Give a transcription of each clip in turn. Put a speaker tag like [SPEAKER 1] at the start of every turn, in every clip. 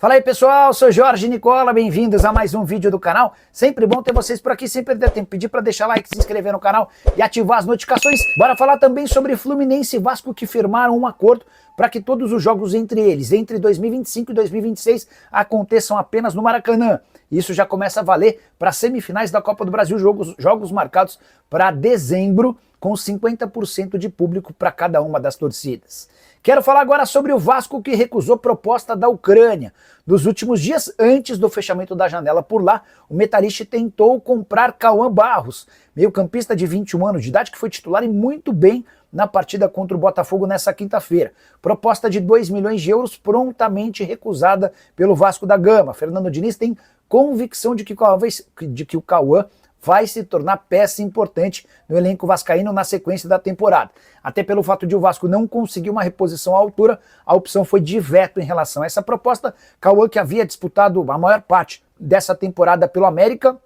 [SPEAKER 1] Fala aí pessoal, sou Jorge Nicola, bem-vindos a mais um vídeo do canal. Sempre bom ter vocês por aqui, sem perder tempo. Pedir para deixar like, se inscrever no canal e ativar as notificações. Bora falar também sobre Fluminense e Vasco que firmaram um acordo para que todos os jogos entre eles, entre 2025 e 2026, aconteçam apenas no Maracanã. Isso já começa a valer para as semifinais da Copa do Brasil, jogos marcados para dezembro, com 50% de público para cada uma das torcidas. Quero falar agora sobre o Vasco que recusou proposta da Ucrânia. Nos últimos dias, antes do fechamento da janela por lá, o Metalist tentou comprar Cauã Barros, meio-campista de 21 anos de idade, que foi titular e muito bem na partida contra o Botafogo nessa quinta-feira. Proposta de 2 milhões de euros prontamente recusada pelo Vasco da Gama. Fernando Diniz tem convicção de que o Cauã vai se tornar peça importante no elenco vascaíno na sequência da temporada. Até pelo fato de o Vasco não conseguir uma reposição à altura, a opção foi de veto em relação a essa proposta. Cauã, que havia disputado a maior parte dessa temporada pelo América,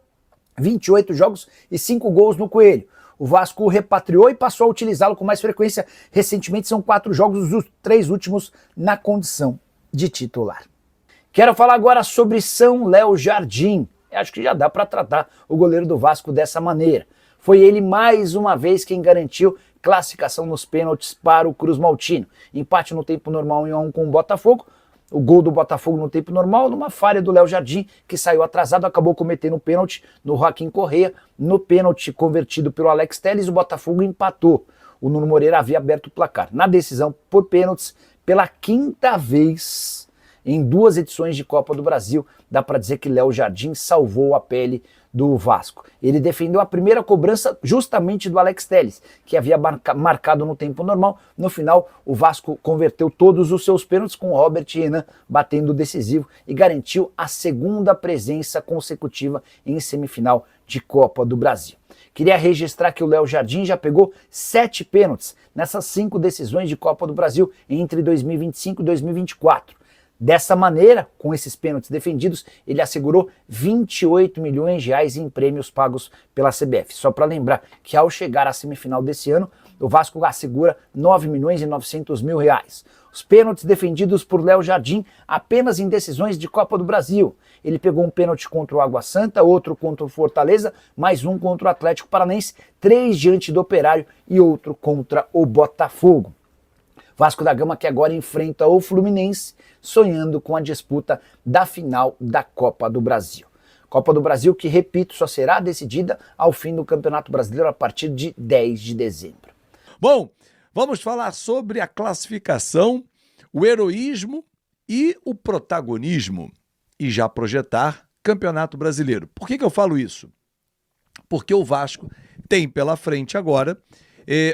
[SPEAKER 1] 28 jogos e 5 gols no Coelho. O Vasco o repatriou e passou a utilizá-lo com mais frequência. Recentemente são 4 jogos, os 3 últimos na condição de titular. Quero falar agora sobre São Léo Jardim. Acho que já dá para tratar o goleiro do Vasco dessa maneira. Foi ele mais uma vez quem garantiu classificação nos pênaltis para o Cruz Maltino. Empate no tempo normal 1-1 com o Botafogo. O gol do Botafogo no tempo normal, numa falha do Léo Jardim, que saiu atrasado, acabou cometendo o pênalti no Joaquim Correa. No pênalti convertido pelo Alex Telles, o Botafogo empatou. O Nuno Moreira havia aberto o placar. Na decisão por pênaltis, pela quinta vez em 2 edições de Copa do Brasil, dá para dizer que Léo Jardim salvou a pele do Vasco. Ele defendeu a primeira cobrança justamente do Alex Telles, que havia marcado no tempo normal. No final, o Vasco converteu todos os seus pênaltis, com o Robert Renan batendo decisivo e garantiu a segunda presença consecutiva em semifinal de Copa do Brasil. Queria registrar que o Léo Jardim já pegou 7 pênaltis nessas 5 decisões de Copa do Brasil entre 2025 e 2024. Dessa maneira, com esses pênaltis defendidos, ele assegurou 28 milhões de reais em prêmios pagos pela CBF. Só para lembrar que ao chegar à semifinal desse ano, o Vasco assegura 9 milhões e 900 mil reais. Os pênaltis defendidos por Léo Jardim apenas em decisões de Copa do Brasil. Ele pegou um pênalti contra o Água Santa, outro contra o Fortaleza, mais um contra o Atlético Paranaense, 3 diante do Operário e outro contra o Botafogo. Vasco da Gama que agora enfrenta o Fluminense, sonhando com a disputa da final da Copa do Brasil. Copa do Brasil que, repito, só será decidida ao fim do Campeonato Brasileiro a partir de 10 de dezembro.
[SPEAKER 2] Bom, vamos falar sobre a classificação, o heroísmo e o protagonismo e já projetar Campeonato Brasileiro. Por que eu falo isso? Porque o Vasco tem pela frente agora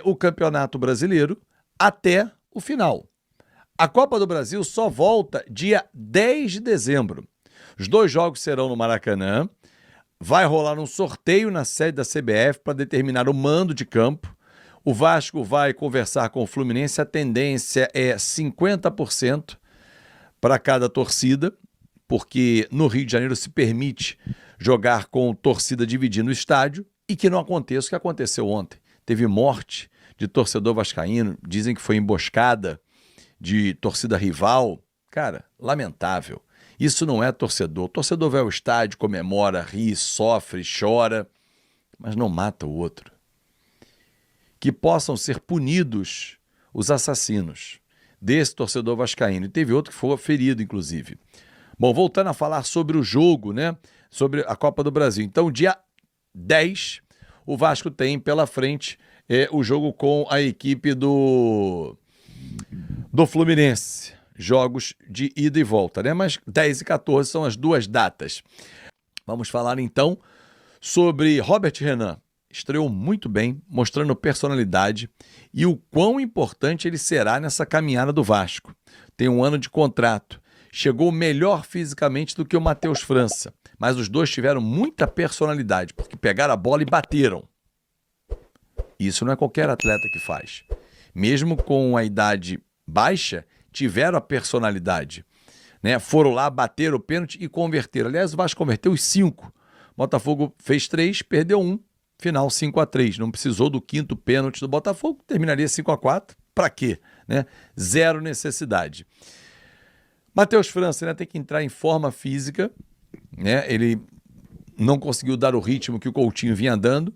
[SPEAKER 2] o Campeonato Brasileiro até o final. A Copa do Brasil só volta dia 10 de dezembro. Os 2 jogos serão no Maracanã. Vai rolar um sorteio na sede da CBF para determinar o mando de campo. O Vasco vai conversar com o Fluminense. A tendência é 50% para cada torcida, porque no Rio de Janeiro se permite jogar com torcida dividindo o estádio e que não aconteça o que aconteceu ontem. Teve morte de torcedor vascaíno, dizem que foi emboscada de torcida rival. Cara, lamentável. Isso não é torcedor. O torcedor vai ao estádio, comemora, ri, sofre, chora, mas não mata o outro. Que possam ser punidos os assassinos desse torcedor vascaíno. E teve outro que foi ferido, inclusive. Bom, voltando a falar sobre o jogo, né? Sobre a Copa do Brasil. Então, dia 10, o Vasco tem pela frente o jogo com a equipe do Fluminense. Jogos de ida e volta, né? Mas 10 e 14 são as 2 datas. Vamos falar então sobre Robert Renan. Estreou muito bem, mostrando personalidade e o quão importante ele será nessa caminhada do Vasco. Tem 1 ano de contrato. Chegou melhor fisicamente do que o Matheus França, mas os 2 tiveram muita personalidade, porque pegaram a bola e bateram. Isso não é qualquer atleta que faz. Mesmo com a idade baixa, tiveram a personalidade, né? Foram lá, bateram o pênalti e converteram. Aliás, o Vasco converteu os 5. Botafogo fez 3, perdeu 1. Final 5-3. Não precisou do 5º pênalti do Botafogo, terminaria 5-4. Para quê? Né? Zero necessidade. Matheus França, né, tem que entrar em forma física, né? Ele não conseguiu dar o ritmo que o Coutinho vinha dando.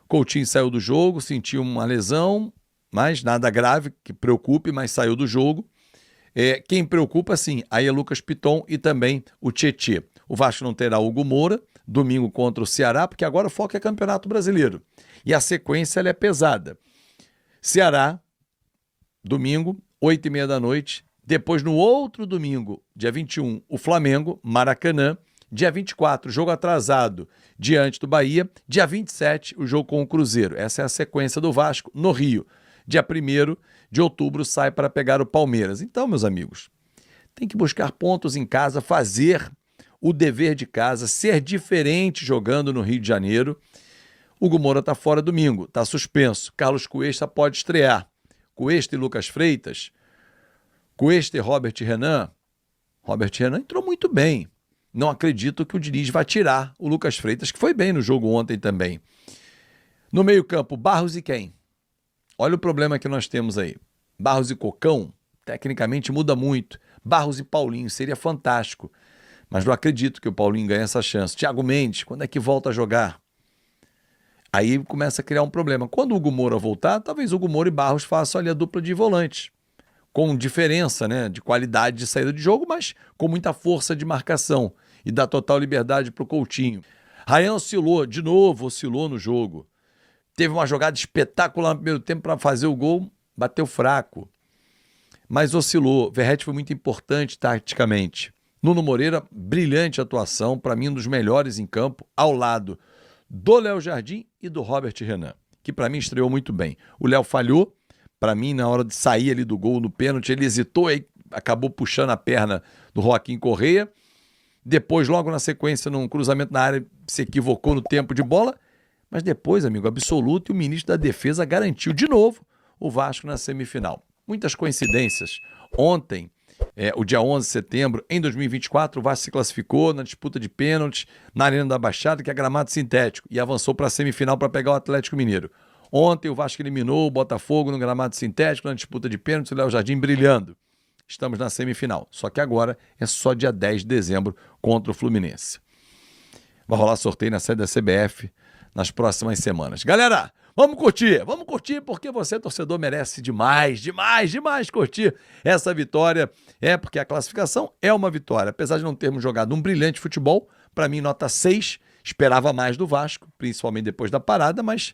[SPEAKER 2] Coutinho saiu do jogo, sentiu uma lesão, mas nada grave que preocupe, mas saiu do jogo. Quem preocupa, sim, aí é Lucas Piton e também o Tietê. O Vasco não terá Hugo Moura, domingo contra o Ceará, porque agora o foco é Campeonato Brasileiro. E a sequência ela é pesada. Ceará, domingo, 8h30 da noite. Depois, no outro domingo, dia 21, o Flamengo, Maracanã. Dia 24, jogo atrasado diante do Bahia. Dia 27, o jogo com o Cruzeiro. Essa é a sequência do Vasco no Rio. Dia 1º de outubro sai para pegar o Palmeiras. Então, meus amigos, tem que buscar pontos em casa, fazer o dever de casa, ser diferente jogando no Rio de Janeiro. Hugo Moura está fora domingo, está suspenso. Carlos Cuesta pode estrear. Cuesta e Lucas Freitas. Cuesta e Robert Renan. Robert Renan entrou muito bem. Não acredito que o Diniz vai tirar o Lucas Freitas, que foi bem no jogo ontem também. No meio-campo, Barros e quem? Olha o problema que nós temos aí. Barros e Cocão, tecnicamente muda muito. Barros e Paulinho, seria fantástico. Mas não acredito que o Paulinho ganhe essa chance. Thiago Mendes, quando é que volta a jogar? Aí começa a criar um problema. Quando o Hugo Moura voltar, talvez o Hugo Moura e Barros façam ali a dupla de volantes. Com diferença, né, de qualidade de saída de jogo, mas com muita força de marcação. E dá total liberdade para o Coutinho. Ryan oscilou, de novo oscilou no jogo. Teve uma jogada espetacular no primeiro tempo para fazer o gol, bateu fraco. Mas oscilou. Verratti foi muito importante taticamente. Nuno Moreira, brilhante atuação, para mim um dos melhores em campo, ao lado do Léo Jardim e do Robert Renan, que para mim estreou muito bem. O Léo falhou, para mim na hora de sair ali do gol no pênalti, ele hesitou e acabou puxando a perna do Joaquim Correia. Depois, logo na sequência, num cruzamento na área, se equivocou no tempo de bola. Mas depois, amigo, absoluto, e o ministro da Defesa garantiu de novo o Vasco na semifinal. Muitas coincidências. Ontem, o dia 11 de setembro, em 2024, o Vasco se classificou na disputa de pênaltis na Arena da Baixada, que é gramado sintético, e avançou para a semifinal para pegar o Atlético Mineiro. Ontem, o Vasco eliminou o Botafogo no gramado sintético, na disputa de pênaltis, o Léo Jardim brilhando. Estamos na semifinal, só que agora é só dia 10 de dezembro contra o Fluminense. Vai rolar sorteio na sede da CBF nas próximas semanas. Galera, vamos curtir porque você, torcedor, merece demais curtir essa vitória. Porque a classificação é uma vitória. Apesar de não termos jogado um brilhante futebol, para mim nota 6, esperava mais do Vasco, principalmente depois da parada, mas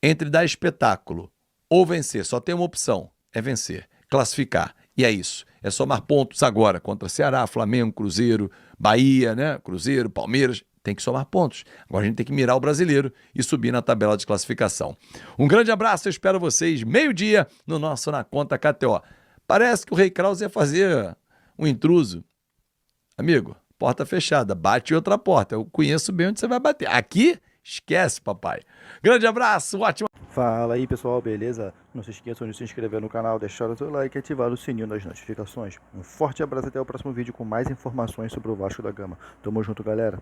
[SPEAKER 2] entre dar espetáculo ou vencer, só tem uma opção, é vencer, classificar. E é isso, é somar pontos agora contra Ceará, Flamengo, Cruzeiro, Bahia, né? Cruzeiro, Palmeiras, tem que somar pontos. Agora a gente tem que mirar o brasileiro e subir na tabela de classificação. Um grande abraço, eu espero vocês meio-dia no nosso Na Conta KTO. Parece que o Rei Krause ia fazer um intruso. Amigo, porta fechada, bate em outra porta. Eu conheço bem onde você vai bater. Aqui, esquece, papai. Grande abraço, ótimo.
[SPEAKER 3] Fala aí pessoal, beleza? Não se esqueçam de se inscrever no canal, deixar o seu like e ativar o sininho das notificações. Um forte abraço, até o próximo vídeo com mais informações sobre o Vasco da Gama. Tamo junto, galera.